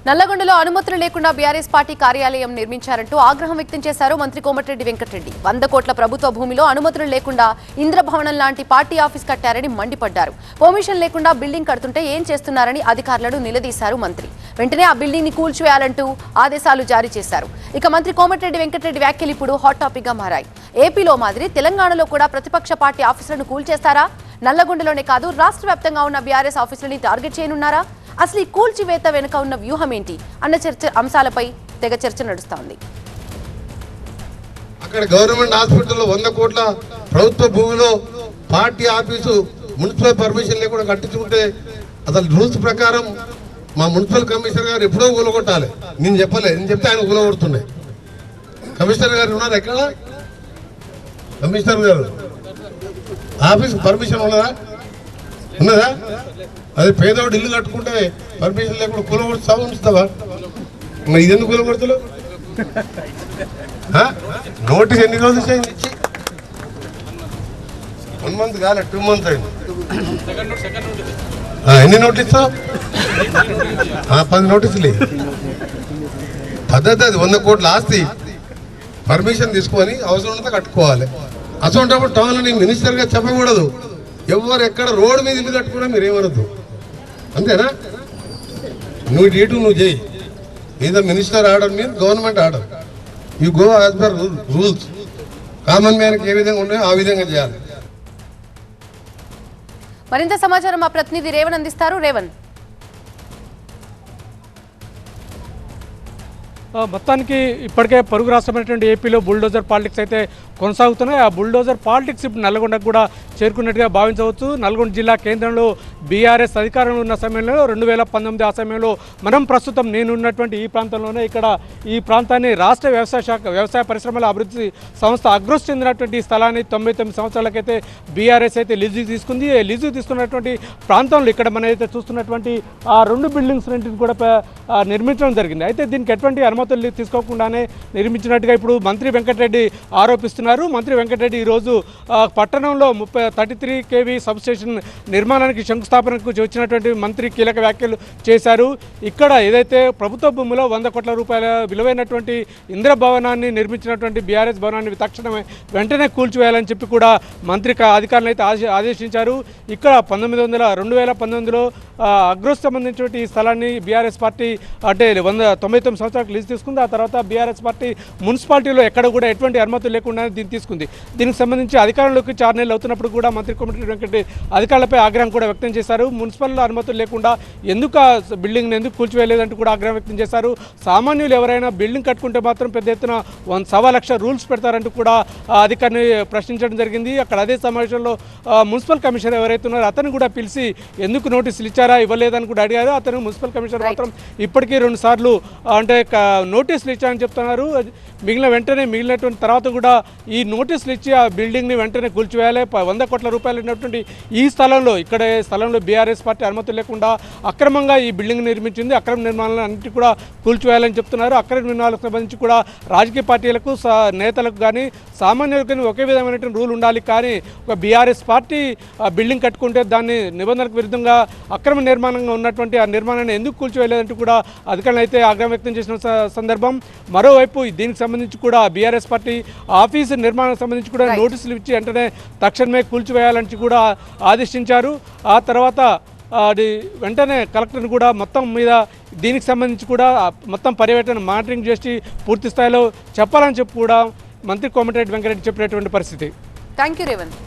నల్లగొండలో అనుమతులు లేకుండా BRS party కార్యాలయం నిర్మించారంటూ ఆగ్రహం వ్యక్తం చేశారు మంత్రి కోమటిరెడ్డి వెంకటరెడ్డి. 100 కోట్ల ప్రభుత్వ భూమిలో అనుమతులు లేకుండా ఇంద్రభవనం లాంటి పార్టీ ఆఫీస్ కట్టారని మండిపడ్డారు. పర్మిషన్ లేకుండా బిల్డింగ్ కడుతుంటే ఏం చేస్తున్నారని అధికారులను నిలదీశారు మంత్రి. వెంటనే ఆ బిల్డింగ్ ని కూల్చివేయాలంటూ ఆదేశాలు జారీ చేశారు. ఇక మంత్రి కోమటిరెడ్డి వెంకటరెడ్డి వ్యాఖ్యలు ఇప్పుడు హాట్ టాపిక్ గా మారాయి. ఏపీలో మాదిరి తెలంగాణలో కూడా ప్రతిపక్ష పార్టీ ఆఫీసులను కూల్చేస్తారా? నల్లగొండలోనే కాదు రాష్ట్ర వ్యాప్తంగా ఉన్న బీఆర్ఎస్ ఆఫీసులని టార్గెట్ చేయనున్నారా? అసలు ఈ కూల్చివేత వెనుక ఉన్న వ్యూహం ఏంటి అన్న అంశాలపై తెగ చర్చ నడుస్తోంది. అక్కడ గవర్నమెంట్ హాస్పిటల్లో 100 కోట్ల ప్రభుత్వ భూమిలో పార్టీ ఆఫీసు మున్సిపల్ పర్మిషన్ లేకుండా కట్టించుకుంటే అసలు రూల్స్ ప్రకారం మా మున్సిపల్ కమిషనర్ గారు ఎప్పుడో కూలగొట్టాలి. నేను చెప్పలేదు, నేను చెప్తే ఆయన కూలగొడుతున్నాయి. కమిషనర్ గారు ఉన్నారు ఎక్కడ? కమిషనర్ గారు ఆఫీస్ పర్మిషన్ ఉన్నదా? అదే పేదవాడు ఇల్లు కట్టుకుంటే పర్మిషన్ లేకుండా కూలగొడుతావా ఉంచుతావా? మరి ఇదెందుకు కూలగొడతలు? నోటీస్ ఎన్ని రోజులు ఇచ్చి 1 మంత్ కాలే 2 మంత్స్ అయింది. ఎన్ని నోటీస్ ఇస్తావు? 10 నోటీసులు పద్ధతి. అది 100 కోట్ల ఆస్తి పర్మిషన్ తీసుకొని అవసరం ఉన్నంత కట్టుకోవాలి. అసలు టౌన్లో నేను మినిస్టర్గా చెప్పకూడదు. ఎవరు ఎక్కడ రోడ్డు మీద ఇల్లు కట్టుకున్నా మీరేమనద్దు, అంతేనా? నువ్వు చేయి. ఏదో మినిస్టర్ ఆర్డర్ మీద government order, you go as per rules. Common మ్యాన్కి ఏ విధంగా ఉన్నాయో ఆ విధంగా చేయాలి. మరింత సమాచారం మా ప్రతినిధి రేవణ్ అందిస్తారు. రేవణ్, మొత్తానికి ఇప్పటికే పొరుగు రాష్ట్రమైనటువంటి ఏపీలో బుల్డోజర్ పాలిటిక్స్ అయితే కొనసాగుతున్నాయి. ఆ బుల్డోజర్ పాలిటిక్స్ ఇప్పుడు నల్గొండకు కూడా చేరుకున్నట్టుగా భావించవచ్చు. నల్గొండ జిల్లా కేంద్రంలో బీఆర్ఎస్ అధికారంలో ఉన్న సమయంలో 2019 ఆ సమయంలో మనం ప్రస్తుతం నేనున్నటువంటి ఈ ప్రాంతంలోనే ఈ ప్రాంతాన్ని రాష్ట్ర వ్యవసాయ పరిశ్రమల అభివృద్ధి సంస్థ అగ్రోస్ చెందినటువంటి స్థలాన్ని 99 సంవత్సరాలకైతే బీఆర్ఎస్ అయితే లీజుకి తీసుకుంది. లీజుకి తీసుకున్నటువంటి ప్రాంతంలో ఇక్కడ మనం అయితే చూస్తున్నటువంటి ఆ 2 బిల్డింగ్స్ రెంటిని కూడా నిర్మించడం జరిగింది. అయితే దీనికి ఎటువంటి అనుమతులు తీసుకోకుండానే నిర్మించినట్టుగా ఇప్పుడు మంత్రి వెంకటరెడ్డి ఆరోపిస్తున్నారు. మంత్రి వెంకటరెడ్డి ఈరోజు పట్టణంలో 33 kV సబ్స్టేషన్ నిర్మాణానికి శంకుస్థాపనకు వచ్చినటువంటి మంత్రి కీలక వ్యాఖ్యలు చేశారు. ఇక్కడ ఏదైతే ప్రభుత్వ భూమిలో 100 కోట్ల రూపాయల విలువైనటువంటి ఇంద్రభవనాన్ని నిర్మించినటువంటి బీఆర్ఎస్ భవనాన్ని తక్షణమే వెంటనే కూల్చివేయాలని చెప్పి కూడా మంత్రి అధికారులు అయితే ఆదేశించారు. ఇక్కడ 2019లో అగ్రోస్ సంబంధించినటువంటి ఈ స్థలాన్ని బీఆర్ఎస్ పార్టీ అంటే 99 సంవత్సరాలకు లీజు తీసుకుంది. ఆ తర్వాత బీఆర్ఎస్ పార్టీ మున్సిపాలిటీలో ఎక్కడ కూడా ఎటువంటి అనుమతులు లేకుండా దీన్ని తీసుకుంది. దీనికి సంబంధించి అధికారంలోకి 4 నెలలు అవుతున్నప్పుడు కూడా మంత్రి కోమటిరెడ్డి వెంకటరెడ్డి అధికారులపై ఆగ్రహం కూడా వ్యక్తం చేశారు. మున్సిపల్ అనుమతులు లేకుండా ఎందుకు ఆ బిల్డింగ్ని ఎందుకు కూల్చివేయలేదంటూ కూడా ఆగ్రహం వ్యక్తం చేశారు. సామాన్యులు ఎవరైనా బిల్డింగ్ కట్టుకుంటే మాత్రం పెద్ద ఎత్తున 1.25 లక్ష రూల్స్ పెడతారంటూ కూడా అధికారిని ప్రశ్నించడం జరిగింది. అక్కడ అదే సమావేశంలో మున్సిపల్ కమిషనర్ ఎవరైతే ఉన్నారో అతను కూడా పిలిచి ఎందుకు నోటీసులు ఇచ్చారా ఇవ్వలేదని కూడా అడిగారు. అతను మున్సిపల్ కమిషనర్ మాత్రం ఇప్పటికీ 2 సార్లు అంటే నోటీసులు ఇచ్చారని చెప్తున్నారు. మిగిలినటువంటి తర్వాత కూడా ఈ నోటీసులు ఇచ్చి ఆ బిల్డింగ్ని వెంటనే కూల్చివేయాలి. 100 కోట్ల రూపాయలు ఉన్నటువంటి ఈ స్థలంలో బీఆర్ఎస్ పార్టీ అనుమతులు లేకుండా అక్రమంగా ఈ బిల్డింగ్ నిర్మించింది. అక్రమ నిర్మాణాలను అన్నింటి కూడా కూల్చివేయాలని చెప్తున్నారు. అక్రమ నిర్మాణాలకు సంబంధించి కూడా రాజకీయ పార్టీలకు నేతలకు కానీ సామాన్యులకు కానీ ఒకే విధమైనటువంటి రూల్ ఉండాలి. కానీ ఒక బీఆర్ఎస్ పార్టీ బిల్డింగ్ కట్టుకుంటే దాన్ని నిబంధనలకు విరుద్ధంగా అక్రమ నిర్మాణంగా ఉన్నటువంటి ఆ నిర్మాణాన్ని ఎందుకు కూల్చివేయలేదంటూ కూడా అధికారులు అయితే ఆగ్రహం వ్యక్తం చేసిన సందర్భం. మరోవైపు దీనికి సంబంధించి కూడా బీఆర్ఎస్ పార్టీ ఆఫీసు నిర్మాణానికి సంబంధించి కూడా నోటీసులు ఇచ్చి వెంటనే తక్షణమే కూల్చివేయాలని కూడా ఆదేశించారు. ఆ తర్వాత వెంటనే కలెక్టర్ని కూడా మొత్తం మీద దీనికి సంబంధించి కూడా మొత్తం పర్యవేక్షణ మానిటరింగ్ చేసి పూర్తి స్థాయిలో చెప్పాలని చెప్పి కూడా మంత్రి కోమటిరెడ్డి వెంకటరెడ్డి చెప్పినటువంటి పరిస్థితి. Thank you Revanth.